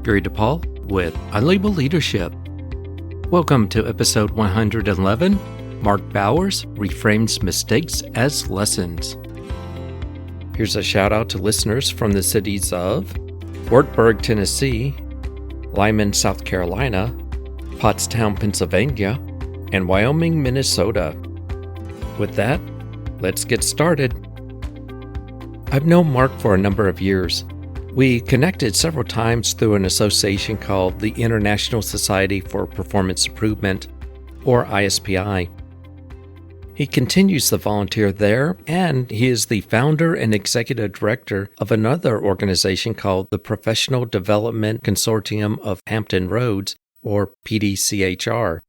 Gary DePaul with Unlabeled Leadership. Welcome to episode 111, Mark Bowers Reframes Mistakes as Lessons. Here's a shout out to listeners from the cities of Wartburg, Tennessee, Lyman, South Carolina, Pottstown, Pennsylvania, and Wyoming, Minnesota. With that, let's get started. I've known Mark for a number of years. We connected several times through an association called the International Society for Performance Improvement, or ISPI. He continues to volunteer there, and he is the founder and executive director of another organization called the Professional Development Consortium of Hampton Roads, or PDCHR.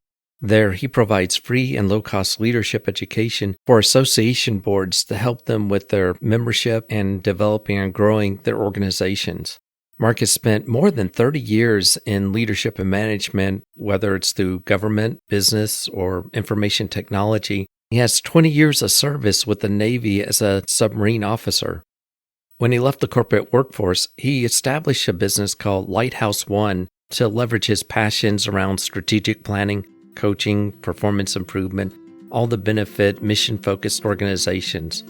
There, he provides free and low-cost leadership education for association boards to help them with their membership and developing and growing their organizations. Mark has spent more than 30 years in leadership and management, whether it's through government, business, or information technology. He has 20 years of service with the Navy as a submarine officer. When he left the corporate workforce, he established a business called Lighthouse One to leverage his passions around strategic planning, coaching, performance improvement, all to benefit mission-focused organizations.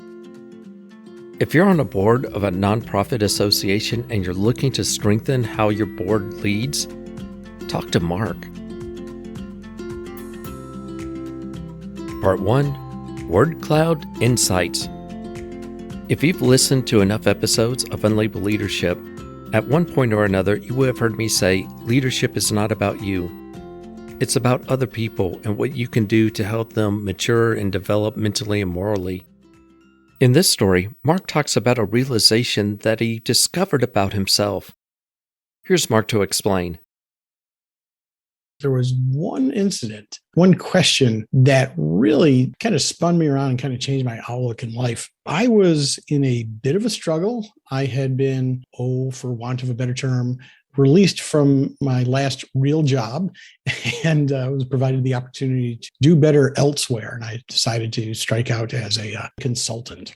If you're on a board of a nonprofit association and you're looking to strengthen how your board leads, talk to Mark. Part 1, Word Cloud Insights. If you've listened to enough episodes of Unlabeled Leadership, at one point or another you would have heard me say, leadership is not about you. It's about other people and what you can do to help them mature and develop mentally and morally. In this story, Mark talks about a realization that he discovered about himself. Here's Mark to explain. There was one incident, one question that really kind of spun me around and kind of changed my outlook in life. I was in a bit of a struggle. I had been, for want of a better term, released from my last real job and was provided the opportunity to do better elsewhere. And I decided to strike out as a consultant.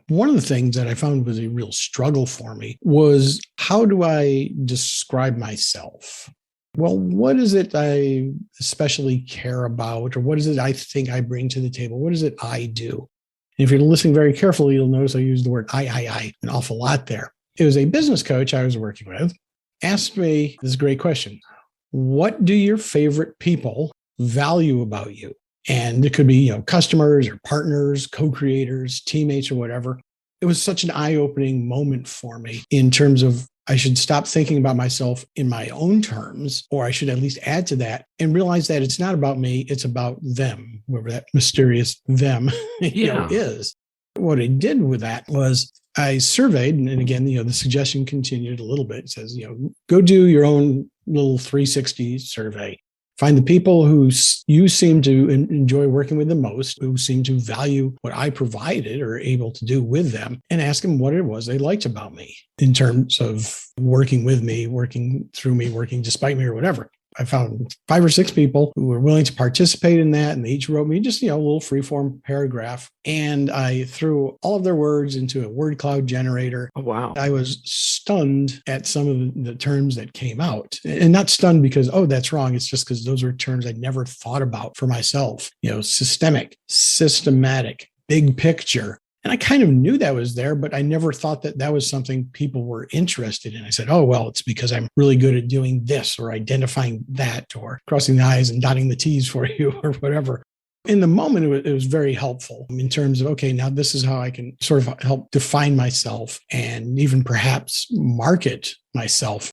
One of the things that I found was a real struggle for me was, how do I describe myself? Well, what is it I especially care about? Or what is it I think I bring to the table? What is it I do? And if you're listening very carefully, you'll notice I use the word I an awful lot there. It was a business coach I was working with asked me this great question: what do your favorite people value about you? And it could be, customers or partners, co-creators, teammates, or whatever. It was such an eye-opening moment for me in terms of I should stop thinking about myself in my own terms, or I should at least add to that and realize that it's not about me, it's about them, whoever that mysterious them is. What I did with that was I surveyed, and again, the suggestion continued a little bit. It says, go do your own little 360 survey. Find the people who you seem to enjoy working with the most, who seem to value what I provided or able to do with them, and ask them what it was they liked about me in terms of working with me, working through me, working despite me, or whatever. I found 5 or 6 people who were willing to participate in that, and they each wrote me just, a little free-form paragraph. And I threw all of their words into a word cloud generator. Oh, wow. I was stunned at some of the terms that came out. And not stunned because, that's wrong. It's just because those were terms I'd never thought about for myself. Systemic, systematic, big picture. And I kind of knew that was there, but I never thought that that was something people were interested in. I said, it's because I'm really good at doing this or identifying that or crossing the I's and dotting the T's for you or whatever. In the moment, it was very helpful in terms of, now this is how I can sort of help define myself and even perhaps market myself.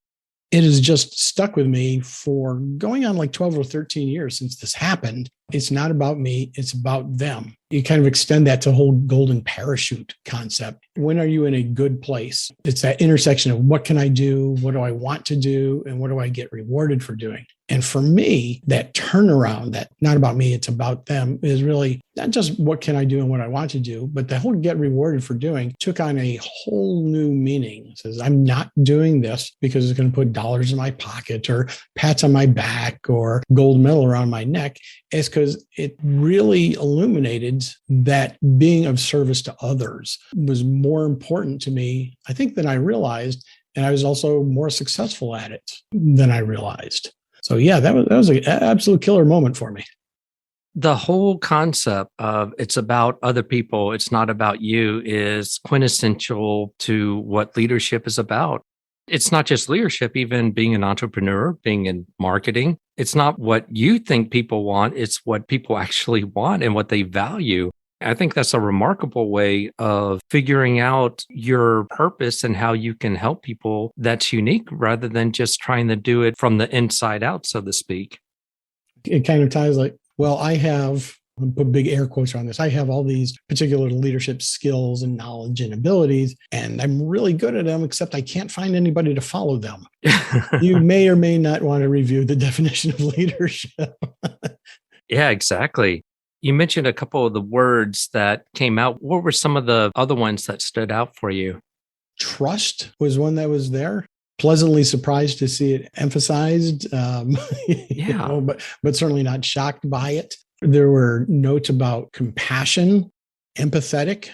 It has just stuck with me for going on like 12 or 13 years since this happened. It's not about me, it's about them. You kind of extend that to the whole golden parachute concept. When are you in a good place? It's that intersection of what can I do, what do I want to do, and what do I get rewarded for doing? And for me, that turnaround, that not about me, it's about them, is really not just what can I do and what I want to do, but the whole get rewarded for doing took on a whole new meaning. It says, I'm not doing this because it's going to put dollars in my pocket or pats on my back or gold medal around my neck. It's because it really illuminated that being of service to others was more important to me, I think, than I realized. And I was also more successful at it than I realized. So yeah, that was an absolute killer moment for me. The whole concept of it's about other people, it's not about you, is quintessential to what leadership is about. It's not just leadership, even being an entrepreneur, being in marketing. It's not what you think people want, it's what people actually want and what they value. I think that's a remarkable way of figuring out your purpose and how you can help people that's unique rather than just trying to do it from the inside out, so to speak. It kind of ties like, well, I'll put big air quotes on this. I have all these particular leadership skills and knowledge and abilities, and I'm really good at them, except I can't find anybody to follow them. You may or may not want to review the definition of leadership. Yeah, exactly. You mentioned a couple of the words that came out. What were some of the other ones that stood out for you? Trust was one that was there. Pleasantly surprised to see it emphasized, Yeah. but certainly not shocked by it. There were notes about compassion, empathetic.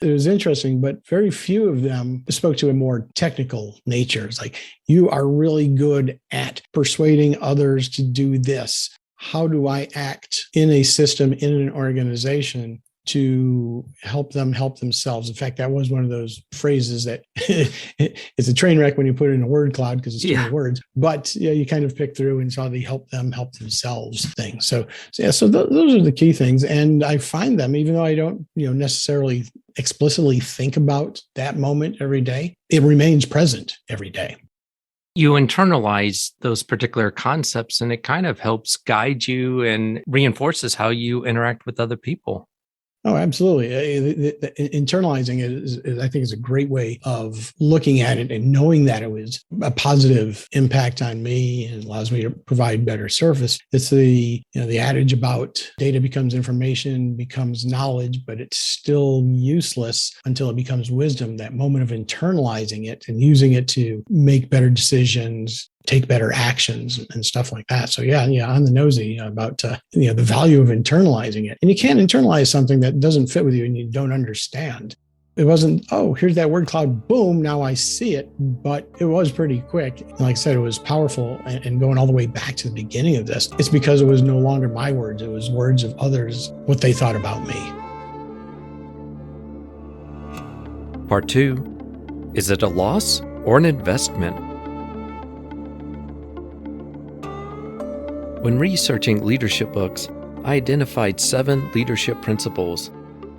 It was interesting, but very few of them spoke to a more technical nature. It's like, you are really good at persuading others to do this. How do I act in a system, in an organization to help them help themselves? In fact, that was one of those phrases that it's a train wreck when you put it in a word cloud because it's too many words, but yeah, you kind of pick through and saw the help them help themselves thing. So those are the key things. And I find them, even though I don't, necessarily explicitly think about that moment every day, it remains present every day. You internalize those particular concepts and it kind of helps guide you and reinforces how you interact with other people. Oh, absolutely. Internalizing it is, I think, is a great way of looking at it and knowing that it was a positive impact on me and allows me to provide better service. It's the adage about data becomes information, becomes knowledge, but it's still useless until it becomes wisdom. That moment of internalizing it and using it to make better decisions, take better actions and stuff like that. So yeah, on the nosy about the value of internalizing it. And you can't internalize something that doesn't fit with you and you don't understand. It wasn't, oh, here's that word cloud, boom, now I see it. But it was pretty quick. And like I said, it was powerful. And going all the way back to the beginning of this, it's because it was no longer my words. It was words of others, what they thought about me. Part 2, is it a loss or an investment? When researching leadership books, I identified 7 leadership principles.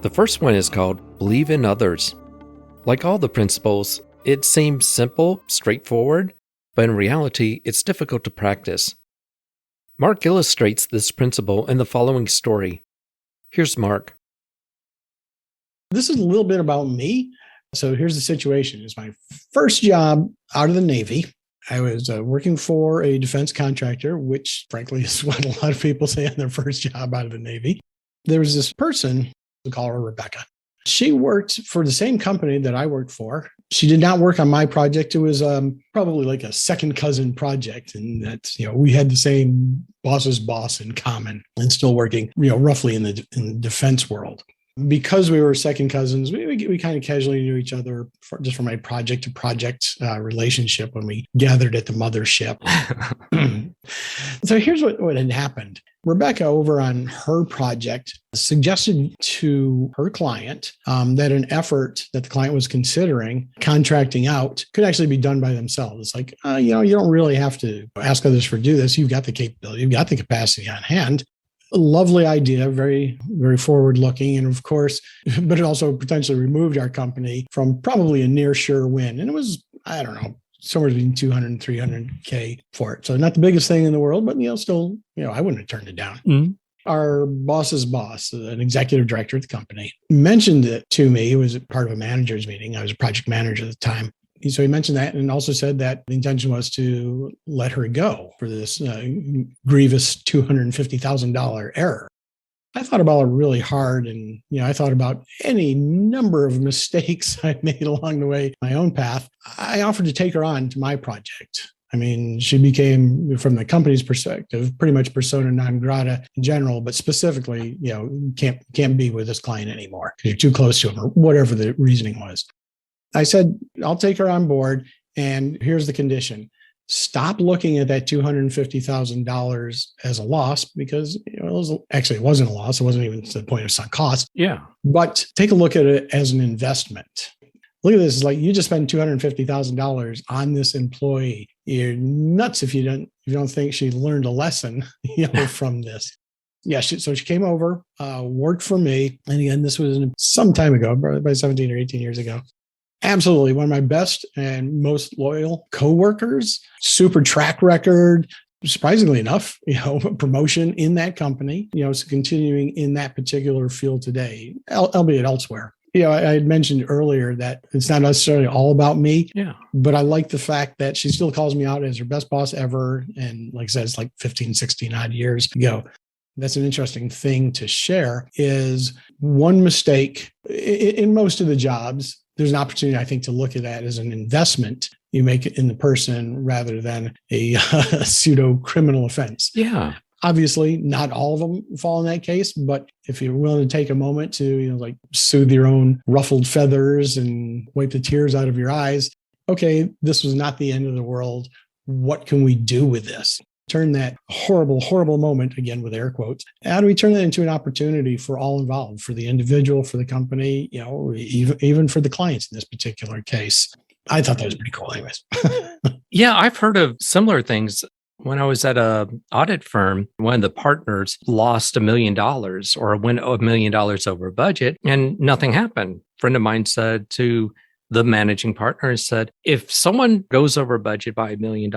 The first one is called Believe in Others. Like all the principles, it seems simple, straightforward, but in reality, it's difficult to practice. Mark illustrates this principle in the following story. Here's Mark. This is a little bit about me. So here's the situation. It's my first job out of the Navy. I was working for a defense contractor, which frankly is what a lot of people say on their first job out of the Navy. There was this person, we call her Rebecca. She worked for the same company that I worked for. She did not work on my project. It was probably like a second cousin project. And that's, we had the same boss's boss in common and still working, roughly in the defense world. Because we were second cousins, we kind of casually knew each other just from a project to project relationship when we gathered at the mothership. So here's what had happened. Rebecca, over on her project, suggested to her client that an effort that the client was considering contracting out could actually be done by themselves. It's like, you don't really have to ask others for do this. You've got the capability, you've got the capacity on hand. A lovely idea, very, very forward looking. And of course, but it also potentially removed our company from probably a near sure win. And it was, I don't know, somewhere between 200 and 300K for it. So not the biggest thing in the world, but, still, I wouldn't have turned it down. Mm-hmm. Our boss's boss, an executive director at the company, mentioned it to me. It was part of a manager's meeting. I was a project manager at the time. So he mentioned that and also said that the intention was to let her go for this grievous $250,000 error. I thought about it really hard and, I thought about any number of mistakes I made along the way, my own path. I offered to take her on to my project. I mean, she became, from the company's perspective, pretty much persona non grata in general, but specifically, can't be with this client anymore because you're too close to him or whatever the reasoning was. I said, I'll take her on board And here's the condition. Stop looking at that $250,000 as a loss because it wasn't a loss. It wasn't even to the point of sunk cost. Yeah. But take a look at it as an investment. Look at this. It's like you just spent $250,000 on this employee. You're nuts if you don't think she learned a lesson from this. Yeah, so she came over, worked for me. And again, this was some time ago, probably 17 or 18 years ago. Absolutely. One of my best and most loyal coworkers, super track record, surprisingly enough, promotion in that company, so continuing in that particular field today, albeit elsewhere. I had mentioned earlier that it's not necessarily all about me, but I like the fact that she still calls me out as her best boss ever. And like I said, it's like 15, 16 odd years ago. That's an interesting thing to share is one mistake in most of the jobs. There's an opportunity, I think, to look at that as an investment you make it in the person rather than a pseudo criminal offense. Yeah. Obviously, not all of them fall in that case, but if you're willing to take a moment to, soothe your own ruffled feathers and wipe the tears out of your eyes, okay, this was not the end of the world. What can we do with this? Turn that horrible, horrible moment, again with air quotes, how do we turn that into an opportunity for all involved, for the individual, for the company, even for the clients in this particular case? I thought that was pretty cool anyways. Yeah, I've heard of similar things. When I was at an audit firm, one of the partners lost $1 million or went $1 million over budget and nothing happened. A friend of mine said to the managing partner, said, if someone goes over budget by $1 million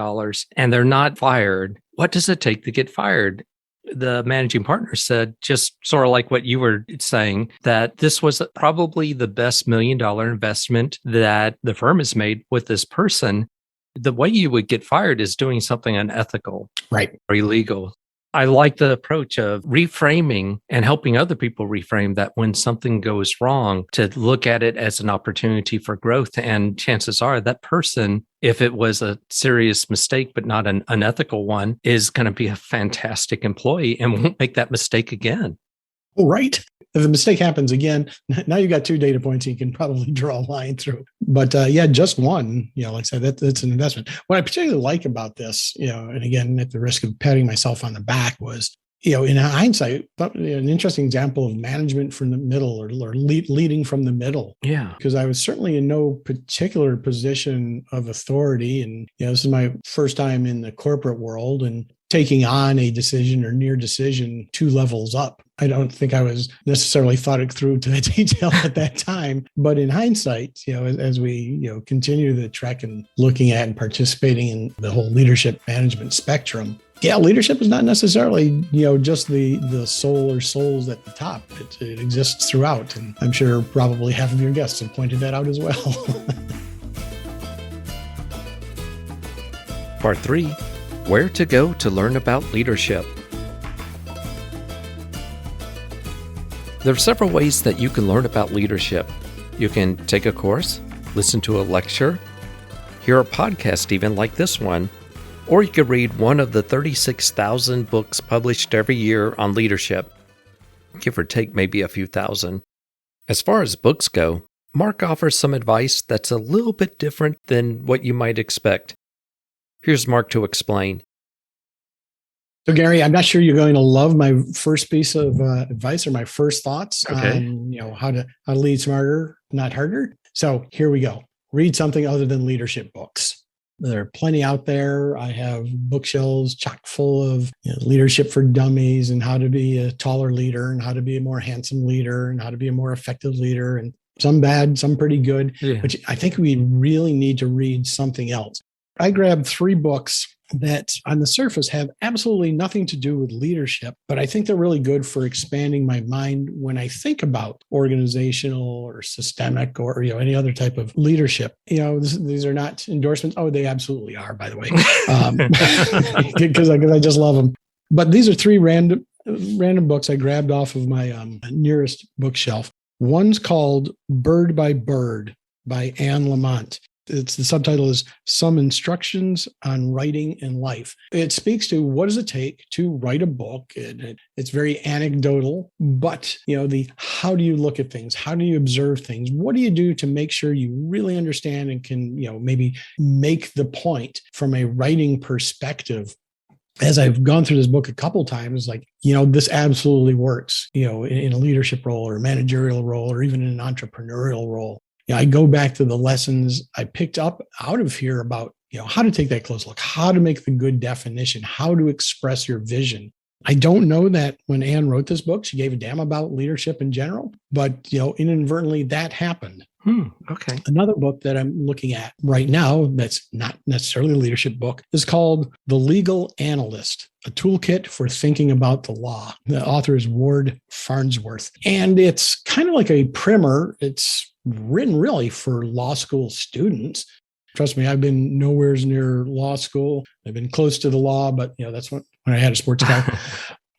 and they're not fired, what does it take to get fired? The managing partner said, just sort of like what you were saying, that this was probably the best $1 million investment that the firm has made with this person. The way you would get fired is doing something unethical, right, or illegal. I like the approach of reframing and helping other people reframe that when something goes wrong, to look at it as an opportunity for growth. And chances are that person, if it was a serious mistake, but not an unethical one, is going to be a fantastic employee and won't make that mistake again. All right. If the mistake happens again, now you've got 2 data points you can probably draw a line through. But just one, like I said, that's an investment. What I particularly like about this, and again, at the risk of patting myself on the back, was, in hindsight, an interesting example of management from the middle or leading from the middle. Yeah. Because I was certainly in no particular position of authority. And, this is my first time in the corporate world and taking on a decision or near decision 2 levels up. I don't think I was necessarily thought it through to the detail at that time. But in hindsight, as we, continue the trek and looking at and participating in the whole leadership management spectrum, leadership is not necessarily, just the soul or souls at the top. It exists throughout. And I'm sure probably half of your guests have pointed that out as well. Part 3, where to go to learn about leadership. There are several ways that you can learn about leadership. You can take a course, listen to a lecture, hear a podcast even like this one, or you could read one of the 36,000 books published every year on leadership, give or take maybe a few thousand. As far as books go, Mark offers some advice that's a little bit different than what you might expect. Here's Mark to explain. So, Gary, I'm not sure you're going to love my first piece of advice or my first thoughts on, how to lead smarter, not harder. So here we go. Read something other than leadership books. There are plenty out there. I have bookshelves chock full of leadership for dummies and how to be a taller leader and how to be a more handsome leader and how to be a more effective leader, and some bad, some pretty good. Yeah. But I think we really need to read something else. I grabbed 3 books that on the surface have absolutely nothing to do with leadership, but I think they're really good for expanding my mind when I think about organizational or systemic or any other type of leadership. These are not endorsements. Oh, they absolutely are, by the way, because I just love them. But these are 3 random books I grabbed off of my nearest bookshelf. One's called Bird by Bird by Anne Lamott. The subtitle is Some Instructions on Writing in Life. It speaks to what does it take to write a book. It's very anecdotal, but how do you look at things? How do you observe things? What do you do to make sure you really understand and can, maybe make the point from a writing perspective? As I've gone through this book a couple of times, this absolutely works, in a leadership role or a managerial role, or even in an entrepreneurial role. I go back to the lessons I picked up out of here about, how to take that close look, how to make the good definition, how to express your vision. I don't know that when Anne wrote this book, she gave a damn about leadership in general, but, inadvertently that happened. Okay. Another book that I'm looking at right now that's not necessarily a leadership book is called The Legal Analyst, a toolkit for thinking about the law. The author is Ward Farnsworth. And it's kind of like a primer. It's written really for law school students. Trust me, I've been nowhere near law school. I've been close to the law, but that's when I had a sports car.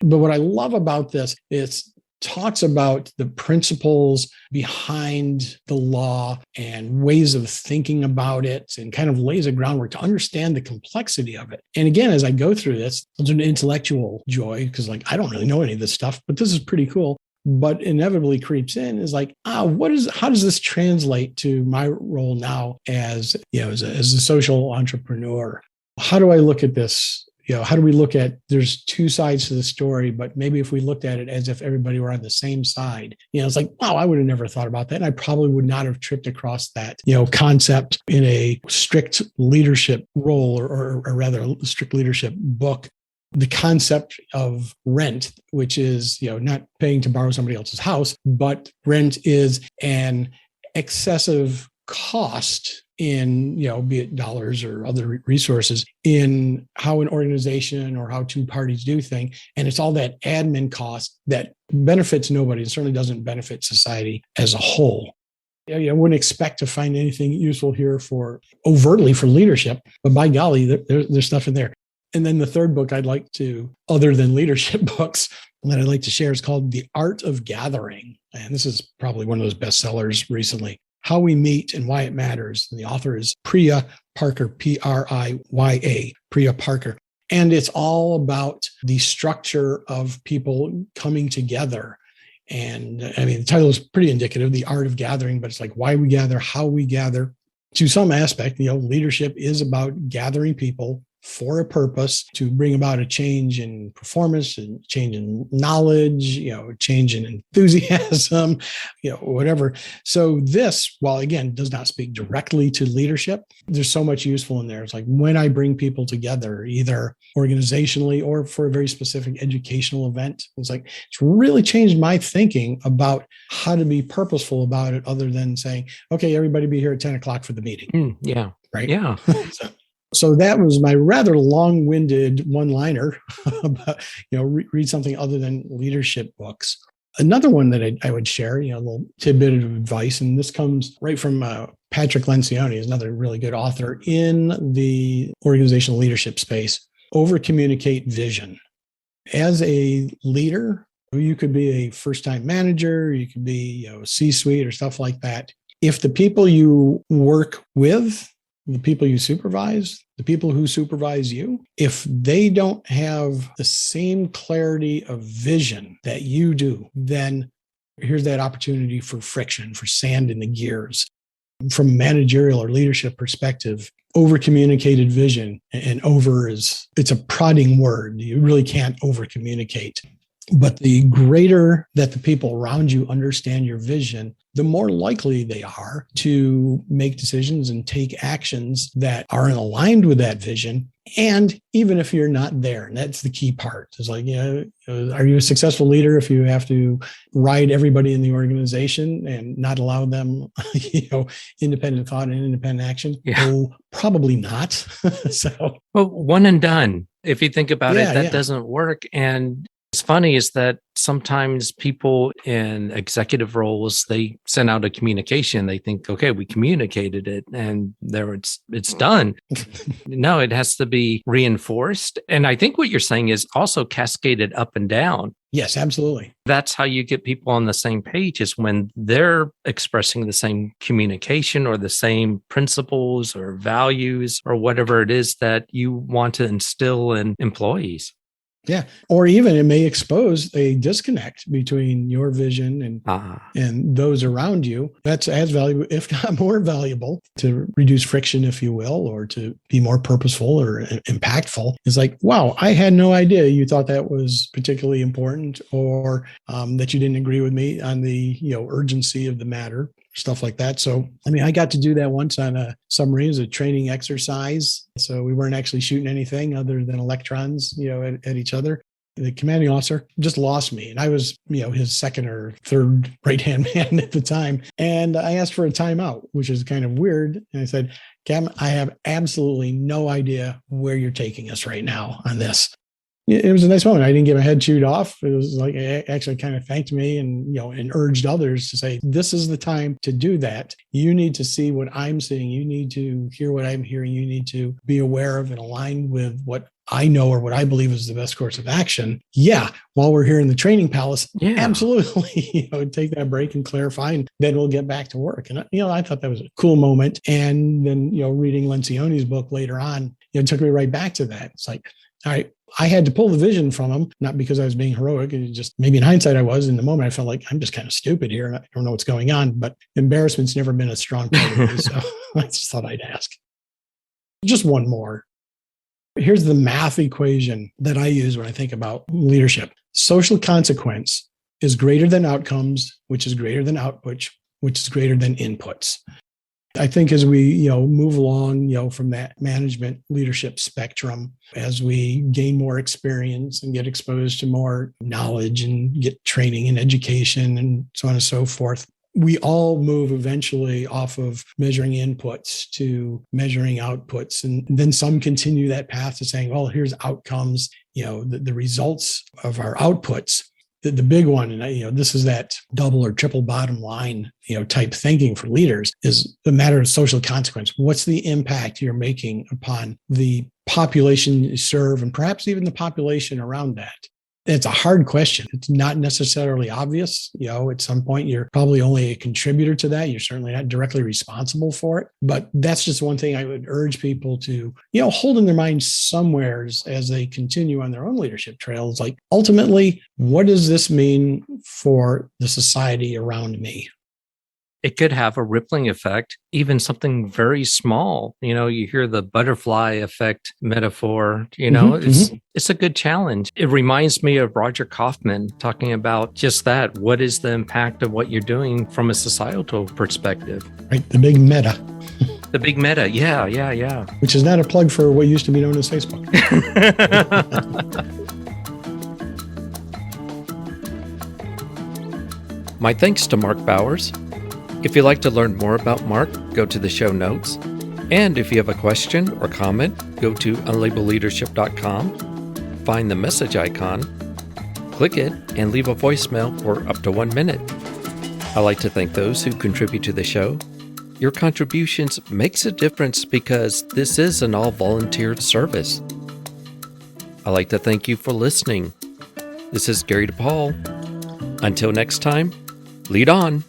But what I love about this is talks about the principles behind the law and ways of thinking about it, and kind of lays a groundwork to understand the complexity of it. And again, as I go through this, it's an intellectual joy because I don't really know any of this stuff, but this is pretty cool. But inevitably creeps in is how does this translate to my role now as a social entrepreneur? How do I look at this? How do we look at, there's two sides to the story, but maybe if we looked at it as if everybody were on the same side, it's wow, I would have never thought about that. And I probably would not have tripped across that, concept in a strict leadership role or rather a strict leadership book. The concept of rent, which is, not paying to borrow somebody else's house, but rent is an excessive cost in, be it dollars or other resources, in how an organization or how two parties do things. And it's all that admin cost that benefits nobody and certainly doesn't benefit society as a whole. I wouldn't expect to find anything useful here overtly for leadership, but by golly, there's stuff in there. And then the third book I'd like to, other than leadership books, that I'd like to share is called The Art of Gathering. And this is probably one of those bestsellers recently. How We Meet and Why It Matters. And the author is Priya Parker, Priya, Priya Parker. And it's all about the structure of people coming together. And the title is pretty indicative, The Art of Gathering, but it's why we gather, how we gather. To some aspect, leadership is about gathering people for a purpose to bring about a change in performance and change in knowledge, change in enthusiasm, whatever. So this, while again, does not speak directly to leadership, there's so much useful in there. It's when I bring people together, either organizationally or for a very specific educational event, it's really changed my thinking about how to be purposeful about it, other than saying, okay, everybody be here at 10 o'clock for the meeting. Yeah. Right. Yeah. So that was my rather long-winded one-liner about, read something other than leadership books. Another one that I would share, a little tidbit of advice, and this comes right from Patrick Lencioni, is another really good author in the organizational leadership space. Over-communicate vision. As a leader, you could be a first-time manager, you could be C-suite or stuff like that. If the people you work with, the people you supervise, the people who supervise you, if they don't have the same clarity of vision that you do, then here's that opportunity for friction, for sand in the gears. From a managerial or leadership perspective, over-communicated vision, and it's a prodding word. You really can't over-communicate. But the greater that the people around you understand your vision, the more likely they are to make decisions and take actions that are aligned with that vision. And even if you're not there, and that's the key part. It's are you a successful leader if you have to ride everybody in the organization and not allow them, independent thought and independent action? Yeah. Oh, probably not. Well, one and done. If you think about it, that doesn't work. And It's funny is that sometimes people in executive roles, they send out a communication. They think, okay, we communicated it and there it's done. No, it has to be reinforced. And I think what you're saying is also cascaded up and down. Yes, absolutely. That's how you get people on the same page, is when they're expressing the same communication or the same principles or values or whatever it is that you want to instill in employees. Yeah. Or even it may expose a disconnect between your vision and those around you. That's as valuable, if not more valuable, to reduce friction, if you will, or to be more purposeful or impactful. It's like, wow, I had no idea you thought that was particularly important, or that you didn't agree with me on the urgency of the matter. Stuff like that. So, I got to do that once on a submarine as a training exercise. So we weren't actually shooting anything other than electrons, at each other. The commanding officer just lost me. And I was, his second or third right-hand man at the time. And I asked for a timeout, which is kind of weird. And I said, Cam, I have absolutely no idea where you're taking us right now on this. It was a nice moment. I didn't get my head chewed off. It was like, it actually kind of thanked me and urged others to say, this is the time to do that. You need to see what I'm seeing. You need to hear what I'm hearing. You need to be aware of and aligned with what I know or what I believe is the best course of action. Yeah. While we're here in the training palace, absolutely, take that break and clarify, and then we'll get back to work. And, I thought that was a cool moment. And then, reading Lencioni's book later on, it took me right back to that. It's like, all right, I had to pull the vision from him, not because I was being heroic. It just, maybe in hindsight I was. In the moment, I felt like I'm just kind of stupid here. And I don't know what's going on. But embarrassment's never been a strong part of me. So I just thought I'd ask. Just one more. Here's the math equation that I use when I think about leadership. Social consequence is greater than outcomes, which is greater than outputs, which is greater than inputs. I think as we, move along, from that management leadership spectrum, as we gain more experience and get exposed to more knowledge and get training and education and so on and so forth, we all move eventually off of measuring inputs to measuring outputs. And then some continue that path to saying, well, here's outcomes, the results of our outputs. The big one, and this is that double or triple bottom line, type thinking for leaders, is the matter of social consequence. What's the impact you're making upon the population you serve, and perhaps even the population around that? It's a hard question. It's not necessarily obvious. At some point, you're probably only a contributor to that. You're certainly not directly responsible for it. But that's just one thing I would urge people to, hold in their minds somewhere as they continue on their own leadership trails. Like, ultimately, what does this mean for the society around me? It could have a rippling effect, even something very small. You hear the butterfly effect metaphor, it's a good challenge. It reminds me of Roger Kaufman talking about just that. What is the impact of what you're doing from a societal perspective? Right. The big meta. The big meta. Yeah. Which is not a plug for what used to be known as Facebook. My thanks to Mark Bowers. If you'd like to learn more about Mark, go to the show notes. And if you have a question or comment, go to unlabelledarship.com, find the message icon, click it, and leave a voicemail for up to 1 minute. I'd like to thank those who contribute to the show. Your contributions makes a difference because this is an all-volunteer service. I'd like to thank you for listening. This is Gary DePaul. Until next time, lead on.